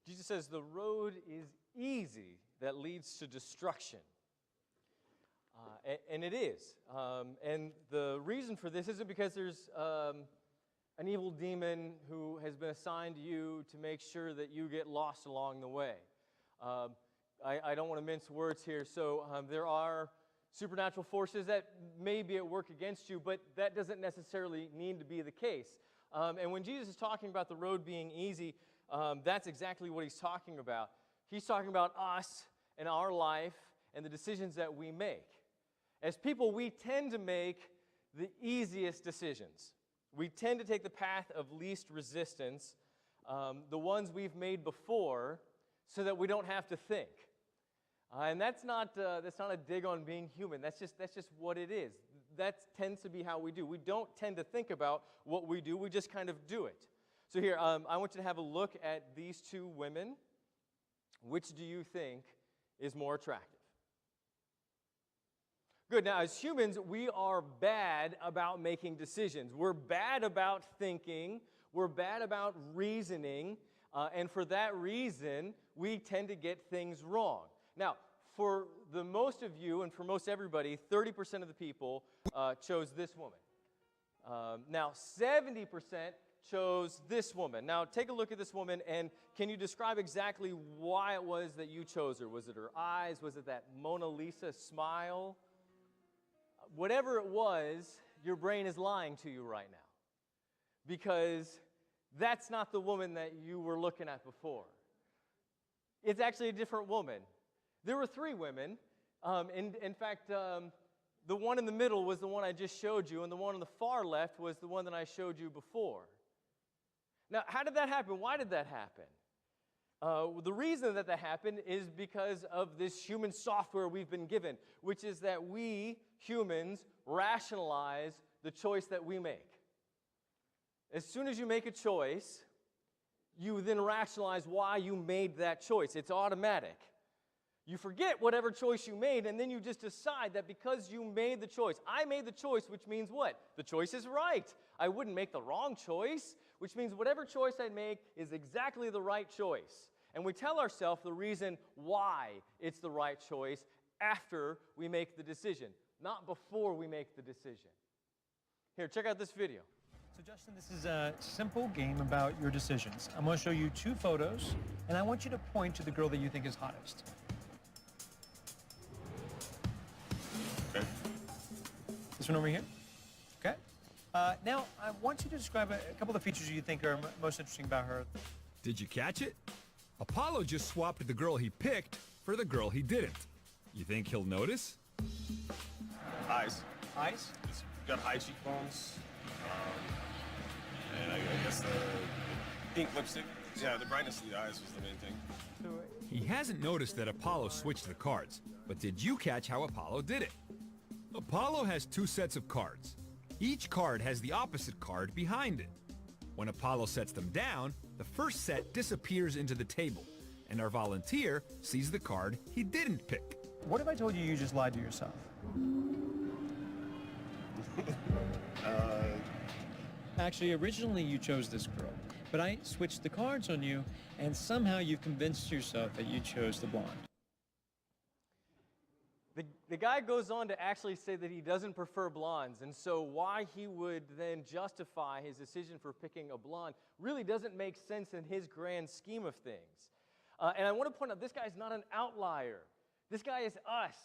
Jesus says the road is easy that leads to destruction. And it is. And the reason for this isn't because there's an evil demon who has been assigned to you to make sure that you get lost along the way. I don't want to mince words here. So there are supernatural forces that may be at work against you, but that doesn't necessarily need to be the case. And when Jesus is talking about the road being easy, that's exactly what he's talking about. He's talking about us and our life and the decisions that we make. As people, we tend to make the easiest decisions. We tend to take the path of least resistance, the ones we've made before, so that we don't have to think. And that's not a dig on being human. That's just what it is. That tends to be how we do. We don't tend to think about what we do. We just kind of do it. So here, I want you to have a look at these two women. Which do you think is more attractive? Good. Now, as humans, we are bad about making decisions. We're bad about thinking. We're bad about reasoning. And for that reason, we tend to get things wrong. Now, for the most of you and for most everybody, 30% of the people chose this woman. Now, 70% chose this woman. Now, take a look at this woman, and can you describe exactly why it was that you chose her? Was it her eyes? Was it that Mona Lisa smile? Whatever it was, your brain is lying to you right now, because that's not the woman that you were looking at before. It's actually a different woman. There were three women. In fact, the one in the middle was the one I just showed you, and the one on the far left was the one that I showed you before. Now, how did that happen? Why did that happen? The reason that happened is because of this human software we've been given, which is that we, humans, rationalize the choice that we make. As soon as you make a choice, you then rationalize why you made that choice. It's automatic. You forget whatever choice you made, and then you just decide that because you made the choice. I made the choice, which means what? The choice is right. I wouldn't make the wrong choice, which means whatever choice I make is exactly the right choice. And we tell ourselves the reason why it's the right choice after we make the decision, not before we make the decision. Here, check out this video. So Justin, this is a simple game about your decisions. I'm going to show you two photos, and I want you to point to the girl that you think is hottest. Okay. This one over here? Okay. Now, I want you to describe a couple of features you think are most interesting about her. Did you catch it? Apollo just swapped the girl he picked for the girl he didn't. You think he'll notice? Eyes. Eyes? It's got high cheekbones. And I guess the pink lipstick. Yeah, the brightness of the eyes was the main thing. He hasn't noticed that Apollo switched the cards, but did you catch how Apollo did it? Apollo has two sets of cards. Each card has the opposite card behind it. When Apollo sets them down, the first set disappears into the table, and our volunteer sees the card he didn't pick. What if I told you you just lied to yourself? Actually, originally you chose this girl, but I switched the cards on you, and somehow you've convinced yourself that you chose the blonde. The guy goes on to actually say that he doesn't prefer blondes, and so why he would then justify his decision for picking a blonde really doesn't make sense in his grand scheme of things. And I want to point out, this guy's not an outlier. This guy is us.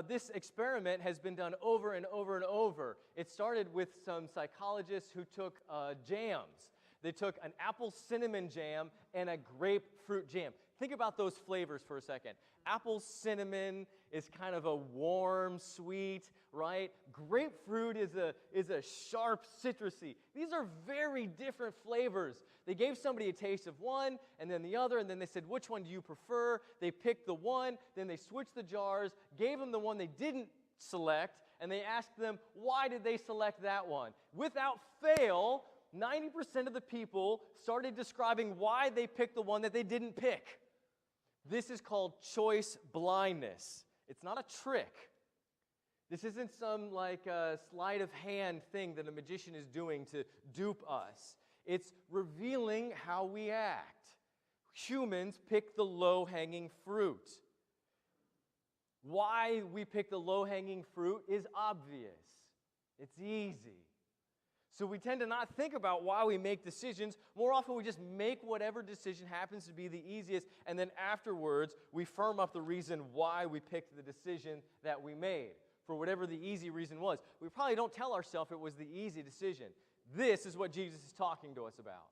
This experiment has been done over and over and over. It started with some psychologists who took jams. They took an apple cinnamon jam and a grapefruit jam. Think about those flavors for a second. Apple cinnamon is kind of a warm, sweet, right? Grapefruit is a sharp, citrusy. These are very different flavors. They gave somebody a taste of one and then the other, and then they said, which one do you prefer? They picked the one, then they switched the jars, gave them the one they didn't select, and they asked them, why did they select that one? Without fail, 90% of the people started describing why they picked the one that they didn't pick. This is called choice blindness. It's not a trick. This isn't some like sleight of hand thing that a magician is doing to dupe us. It's revealing how we act. humans pick the low-hanging fruit. Why we pick the low-hanging fruit is obvious. It's easy. So we tend to not think about why we make decisions. More often we just make whatever decision happens to be the easiest, and then afterwards we firm up the reason why we picked the decision that we made, for whatever the easy reason was. We probably don't tell ourselves it was the easy decision. This is what Jesus is talking to us about.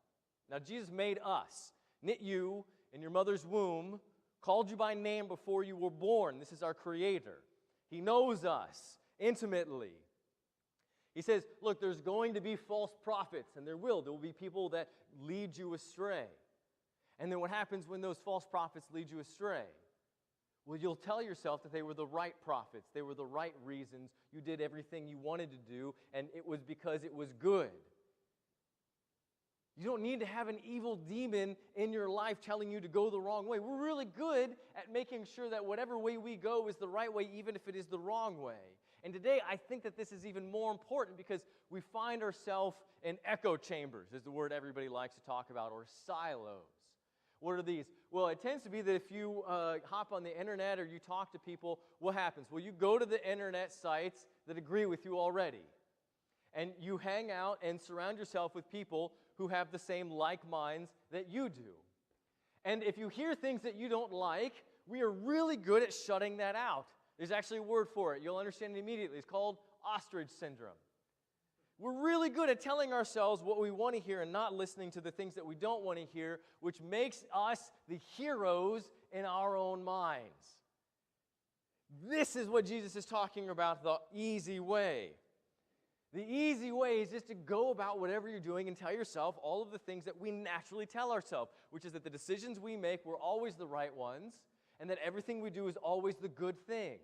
Now, Jesus made us, knit you in your mother's womb, called you by name before you were born. This is our Creator. He knows us intimately. He says, look, there's going to be false prophets, and there will. There will be people that lead you astray. And then what happens when those false prophets lead you astray? Well, you'll tell yourself that they were the right prophets. They were the right reasons. You did everything you wanted to do, and it was because it was good. You don't need to have an evil demon in your life telling you to go the wrong way. We're really good at making sure that whatever way we go is the right way, even if it is the wrong way. And today, I think that this is even more important because we find ourselves in echo chambers, is the word everybody likes to talk about, or silos. What are these? Well, it tends to be that if you hop on the internet or you talk to people, what happens? Well, you go to the internet sites that agree with you already. And you hang out and surround yourself with people who have the same like minds that you do. And if you hear things that you don't like, we are really good at shutting that out. There's actually a word for it. You'll understand it immediately. It's called ostrich syndrome. We're really good at telling ourselves what we want to hear and not listening to the things that we don't want to hear, which makes us the heroes in our own minds. This is what Jesus is talking about, the easy way. The easy way is just to go about whatever you're doing and tell yourself all of the things that we naturally tell ourselves, which is that the decisions we make were always the right ones, and that everything we do is always the good thing.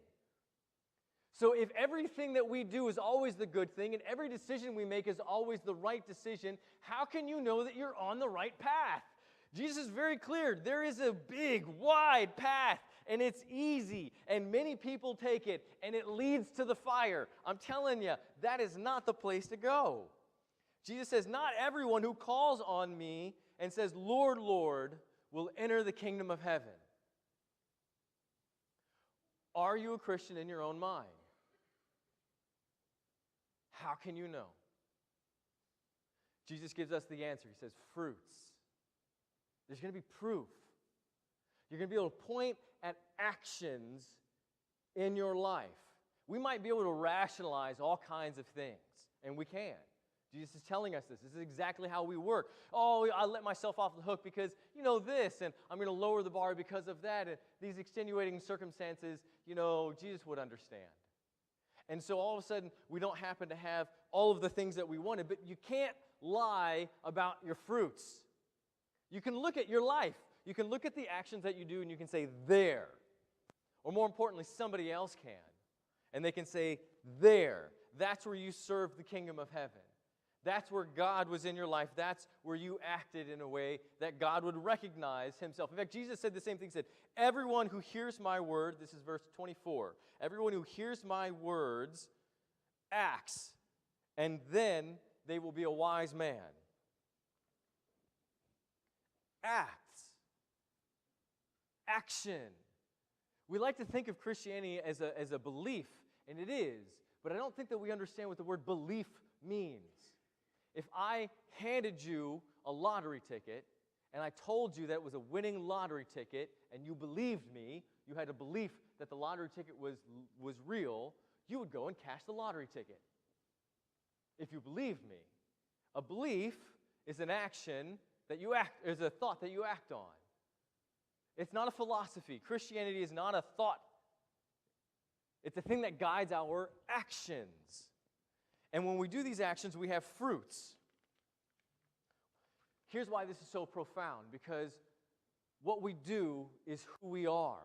So if everything that we do is always the good thing, and every decision we make is always the right decision, how can you know that you're on the right path? Jesus is very clear. There is a big, wide path, and it's easy, and many people take it, and it leads to the fire. I'm telling you, that is not the place to go. Jesus says, not everyone who calls on me and says, Lord, Lord, will enter the kingdom of heaven. Are you a Christian in your own mind? How can you know? Jesus gives us the answer. He says, fruits. There's going to be proof. You're going to be able to point at actions in your life. We might be able to rationalize all kinds of things, and we can. Jesus is telling us this. This is exactly how we work. Oh, I let myself off the hook because, this, and I'm going to lower the bar because of that, and these extenuating circumstances, Jesus would understand. And so all of a sudden, we don't happen to have all of the things that we wanted, but you can't lie about your fruits. You can look at your life. You can look at the actions that you do, and you can say, there. Or more importantly, somebody else can. And they can say, there. That's where you serve the kingdom of heaven. That's where God was in your life. That's where you acted in a way that God would recognize himself. In fact, Jesus said the same thing. He said, everyone who hears my word, this is verse 24, everyone who hears my words acts, and then they will be a wise man. Acts. Action. We like to think of Christianity as a belief, and it is, but I don't think that we understand what the word belief means. If I handed you a lottery ticket and I told you that it was a winning lottery ticket and you believed me, you had a belief that the lottery ticket was real, you would go and cash the lottery ticket. If you believed me. A belief is an action that you act, is a thought that you act on. It's not a philosophy. Christianity is not a thought. It's a thing that guides our actions. And when we do these actions, we have fruits. Here's why this is so profound, because what we do is who we are.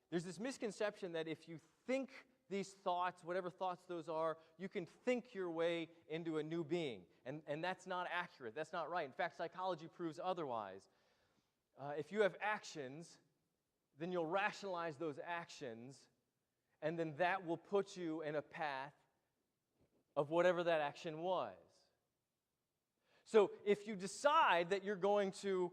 There's this misconception that if you think these thoughts, whatever thoughts those are, you can think your way into a new being. And that's not accurate. That's not right. In fact, psychology proves otherwise. If you have actions, then you'll rationalize those actions, and then that will put you in a path of whatever that action was. So if you decide that you're going to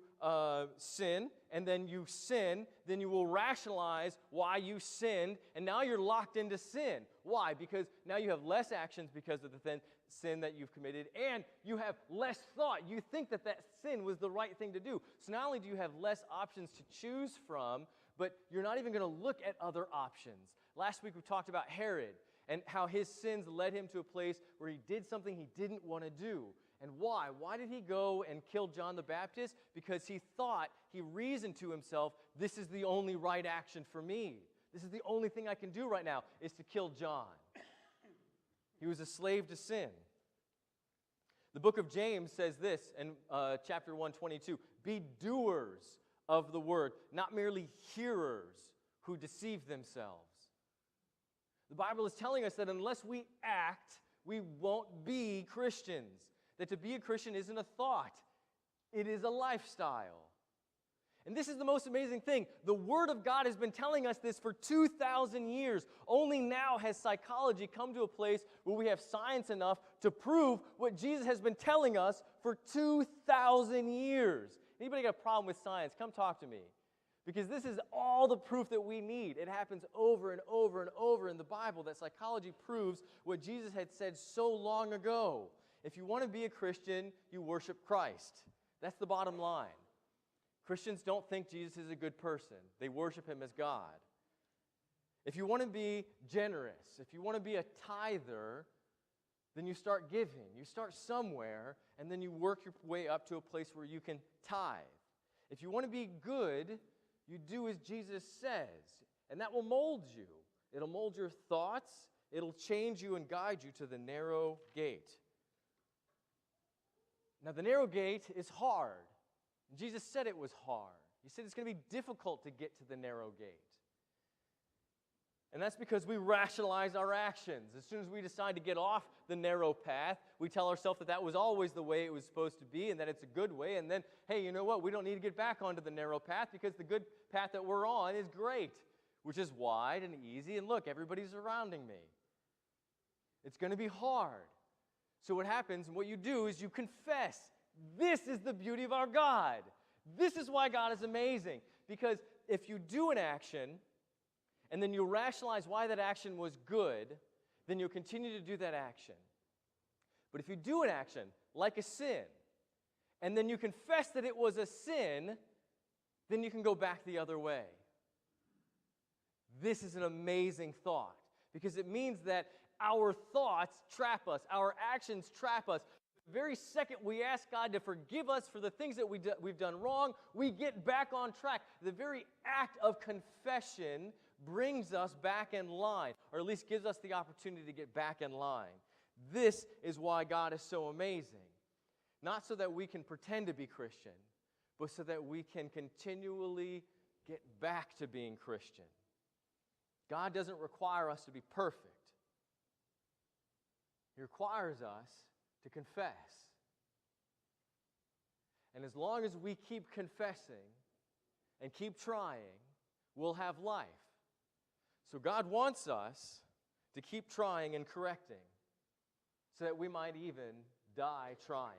sin, and then you sin, then you will rationalize why you sinned, and now you're locked into sin. Why? Because now you have less actions because of the sin that you've committed, and you have less thought. You think that that sin was the right thing to do. So not only do you have less options to choose from, but you're not even going to look at other options. Last week we talked about Herod and how his sins led him to a place where he did something he didn't want to do. And why? Why did he go and kill John the Baptist? Because he reasoned to himself, this is the only right action for me. This is the only thing I can do right now, is to kill John. He was a slave to sin. The book of James says this in chapter 1:22, be doers of the word, not merely hearers who deceive themselves. The Bible is telling us that unless we act, we won't be Christians. That to be a Christian isn't a thought, it is a lifestyle. And this is the most amazing thing. The Word of God has been telling us this for 2,000 years. Only now has psychology come to a place where we have science enough to prove what Jesus has been telling us for 2,000 years. Anybody got a problem with science? Come talk to me. Because this is all the proof that we need. It happens over and over and over in the Bible that psychology proves what Jesus had said so long ago. If you want to be a Christian, you worship Christ. That's the bottom line. Christians don't think Jesus is a good person. They worship him as God. If you want to be generous, if you want to be a tither, then you start giving. You start somewhere, and then you work your way up to a place where you can tithe. If you want to be good, you do as Jesus says, and that will mold you. It'll mold your thoughts. It'll change you and guide you to the narrow gate. Now, the narrow gate is hard. Jesus said it was hard. He said it's going to be difficult to get to the narrow gate. And that's because we rationalize our actions. As soon as we decide to get off the narrow path, we tell ourselves that that was always the way it was supposed to be and that it's a good way. And then, hey, you know what? We don't need to get back onto the narrow path because the good path that we're on is great, which is wide and easy. And look, everybody's surrounding me. It's going to be hard. So what happens, and what you do is you confess. This is the beauty of our God. This is why God is amazing. Because if you do an action, and then you rationalize why that action was good, then you'll continue to do that action. But if you do an action, like a sin, and then you confess that it was a sin, then you can go back the other way. This is an amazing thought, because it means that our thoughts trap us, our actions trap us. The very second we ask God to forgive us for the things that we've done wrong, we get back on track. The very act of confession brings us back in line, or at least gives us the opportunity to get back in line. This is why God is so amazing. Not so that we can pretend to be Christian, but so that we can continually get back to being Christian. God doesn't require us to be perfect. He requires us to confess. And as long as we keep confessing and keep trying, we'll have life. So God wants us to keep trying and correcting so that we might even die trying.